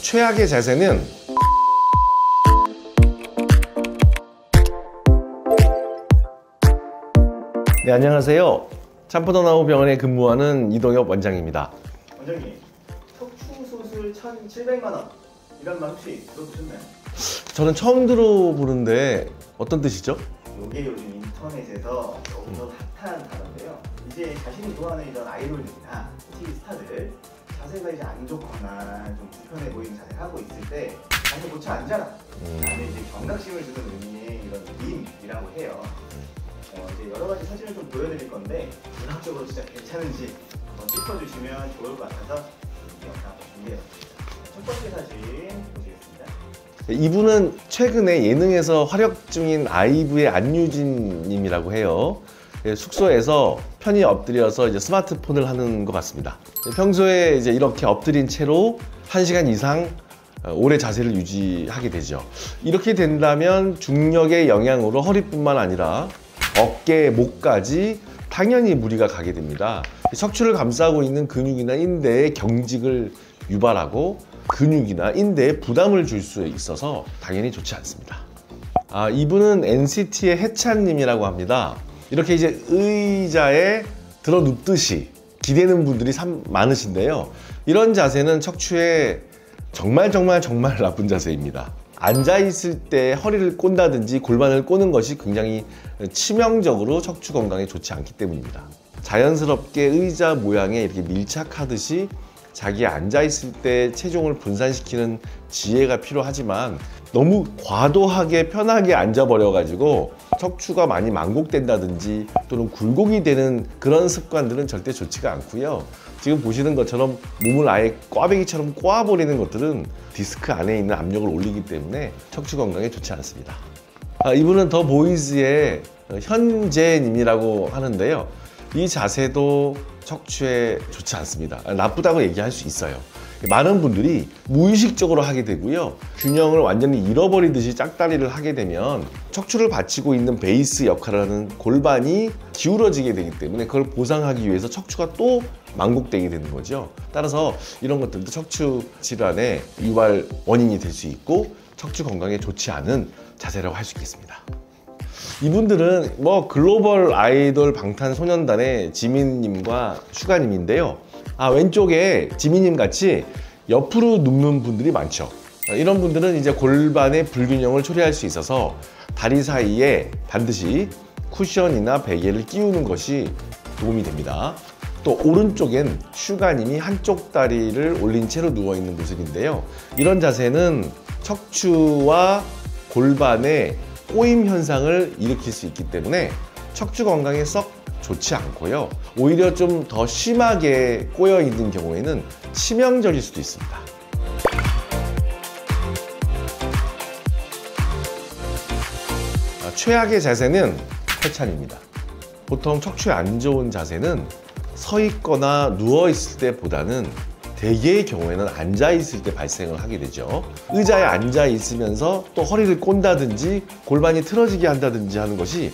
최악의 자세는 네, 안녕하세요. 참포동나무 병원에 근무하는 이동엽 원장입니다. 원장님, 척추수술 1,700만 원 이런 말 혹시 들어보셨나요? 저는 처음 들어보는데 어떤 뜻이죠? 이게 요즘 인터넷에서 너무 핫한 단어인데요. 이제 자신이 좋아하는 이런 아이돌들이나 TV 스타들 자세가 이제 안 좋거나 좀 불편해 보이는 자세를 하고 있을 때 자세 고쳐 앉아라 라는 이제 경각심을 주는 의미의 이런 밈이라고 해요. 이제 여러 가지 사진을 좀 보여드릴 건데 문학적으로 진짜 괜찮은지 한번 짚어주시면 좋을 것 같아서 이 영상 준비해봤습니다. 첫 번째 사진 보시겠습니다. 이분은 최근에 예능에서 활약 중인 아이브의 안유진 님이라고 해요. 숙소에서 편히 엎드려서 이제 스마트폰을 하는 것 같습니다. 평소에 이제 이렇게 엎드린 채로 1시간 이상 오래 자세를 유지하게 되죠. 이렇게 된다면 중력의 영향으로 허리뿐만 아니라 어깨, 목까지 당연히 무리가 가게 됩니다. 척추를 감싸고 있는 근육이나 인대의 경직을 유발하고 근육이나 인대에 부담을 줄 수 있어서 당연히 좋지 않습니다. 이분은 NCT의 해찬님이라고 합니다. 이렇게 이제 의자에 들어 눕듯이 기대는 분들이 참 많으신데요. 이런 자세는 척추에 정말 나쁜 자세입니다. 앉아있을 때 허리를 꼰다든지 골반을 꼬는 것이 굉장히 치명적으로 척추 건강에 좋지 않기 때문입니다. 자연스럽게 의자 모양에 이렇게 밀착하듯이 자기 앉아있을 때 체중을 분산시키는 지혜가 필요하지만 너무 과도하게 편하게 앉아버려가지고 척추가 많이 만곡된다든지 또는 굴곡이 되는 그런 습관들은 절대 좋지가 않고요. 지금 보시는 것처럼 몸을 아예 꽈배기처럼 꼬아버리는 것들은 디스크 안에 있는 압력을 올리기 때문에 척추 건강에 좋지 않습니다. 이분은 더 보이즈의 현재님이라고 하는데요. 이 자세도 척추에 좋지 않습니다. 나쁘다고 얘기할 수 있어요. 많은 분들이 무의식적으로 하게 되고요. 균형을 완전히 잃어버리듯이 짝다리를 하게 되면 척추를 받치고 있는 베이스 역할을 하는 골반이 기울어지게 되기 때문에 그걸 보상하기 위해서 척추가 또 만곡되게 되는 거죠. 따라서 이런 것들도 척추 질환의 유발 원인이 될 수 있고 척추 건강에 좋지 않은 자세라고 할 수 있겠습니다. 이분들은 글로벌 아이돌 방탄소년단의 지민님과 슈가님인데요. 왼쪽에 지민님 같이 옆으로 눕는 분들이 많죠. 이런 분들은 이제 골반의 불균형을 초래할 수 있어서 다리 사이에 반드시 쿠션이나 베개를 끼우는 것이 도움이 됩니다. 또 오른쪽엔 슈가님이 한쪽 다리를 올린 채로 누워있는 모습인데요. 이런 자세는 척추와 골반의 꼬임 현상을 일으킬 수 있기 때문에 척추 건강에 썩 좋지 않고요. 오히려 좀 더 심하게 꼬여 있는 경우에는 치명적일 수도 있습니다. 최악의 자세는 해찬입니다. 보통 척추에 안 좋은 자세는 서 있거나 누워 있을 때보다는 대개의 경우에는 앉아 있을 때 발생을 하게 되죠. 의자에 앉아 있으면서 또 허리를 꼰다든지 골반이 틀어지게 한다든지 하는 것이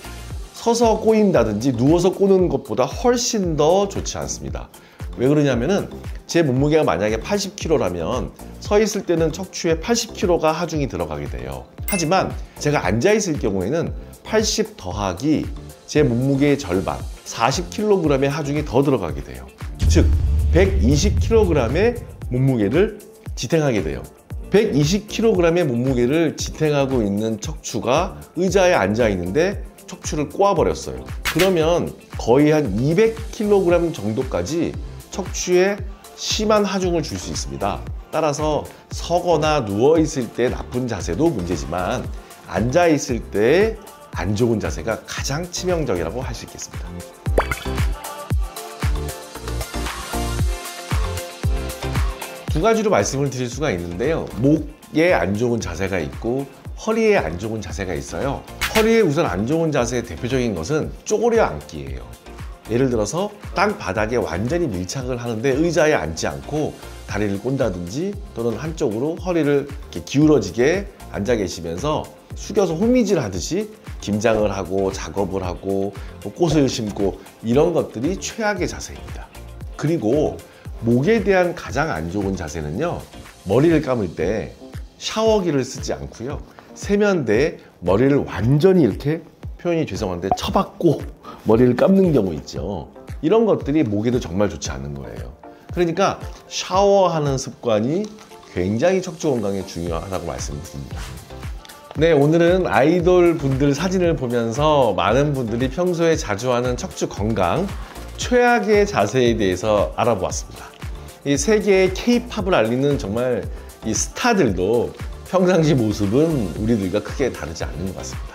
서서 꼬인다든지 누워서 꼬는 것보다 훨씬 더 좋지 않습니다. 왜 그러냐면은 제 몸무게가 만약에 80kg라면 서 있을 때는 척추에 80kg가 하중이 들어가게 돼요. 하지만 제가 앉아 있을 경우에는 80 더하기 제 몸무게의 절반 40kg의 하중이 더 들어가게 돼요. 즉 120kg의 몸무게를 지탱하게 돼요. 120kg의 몸무게를 지탱하고 있는 척추가 의자에 앉아 있는데 척추를 꼬아버렸어요. 그러면 거의 한 200kg 정도까지 척추에 심한 하중을 줄 수 있습니다. 따라서 서거나 누워 있을 때 나쁜 자세도 문제지만 앉아 있을 때 안 좋은 자세가 가장 치명적이라고 할 수 있겠습니다. 두 가지로 말씀을 드릴 수가 있는데요. 목에 안 좋은 자세가 있고 허리에 안 좋은 자세가 있어요. 허리에 우선 안 좋은 자세의 대표적인 것은 쪼그려 앉기예요. 예를 들어서 땅 바닥에 완전히 밀착을 하는데 의자에 앉지 않고 다리를 꼰다든지 또는 한쪽으로 허리를 이렇게 기울어지게 앉아 계시면서 숙여서 호미질 하듯이 김장을 하고 작업을 하고 꽃을 심고 이런 것들이 최악의 자세입니다. 그리고 목에 대한 가장 안 좋은 자세는요, 머리를 감을 때 샤워기를 쓰지 않고요. 세면대에 머리를 완전히 이렇게, 표현이 죄송한데, 쳐박고 머리를 감는 경우 있죠. 이런 것들이 목에도 정말 좋지 않은 거예요. 그러니까 샤워하는 습관이 굉장히 척추 건강에 중요하다고 말씀드립니다. 네, 오늘은 아이돌 분들 사진을 보면서 많은 분들이 평소에 자주 하는 척추 건강 최악의 자세에 대해서 알아보았습니다. 이 세계의 K-팝을 알리는 정말 이 스타들도 평상시 모습은 우리들과 크게 다르지 않는 것 같습니다.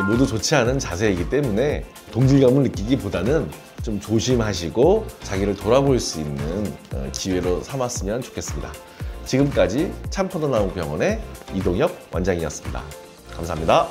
모두 좋지 않은 자세이기 때문에 동질감을 느끼기보다는 좀 조심하시고 자기를 돌아볼 수 있는 기회로 삼았으면 좋겠습니다. 지금까지 참포도나무병원의 이동혁 원장이었습니다. 감사합니다.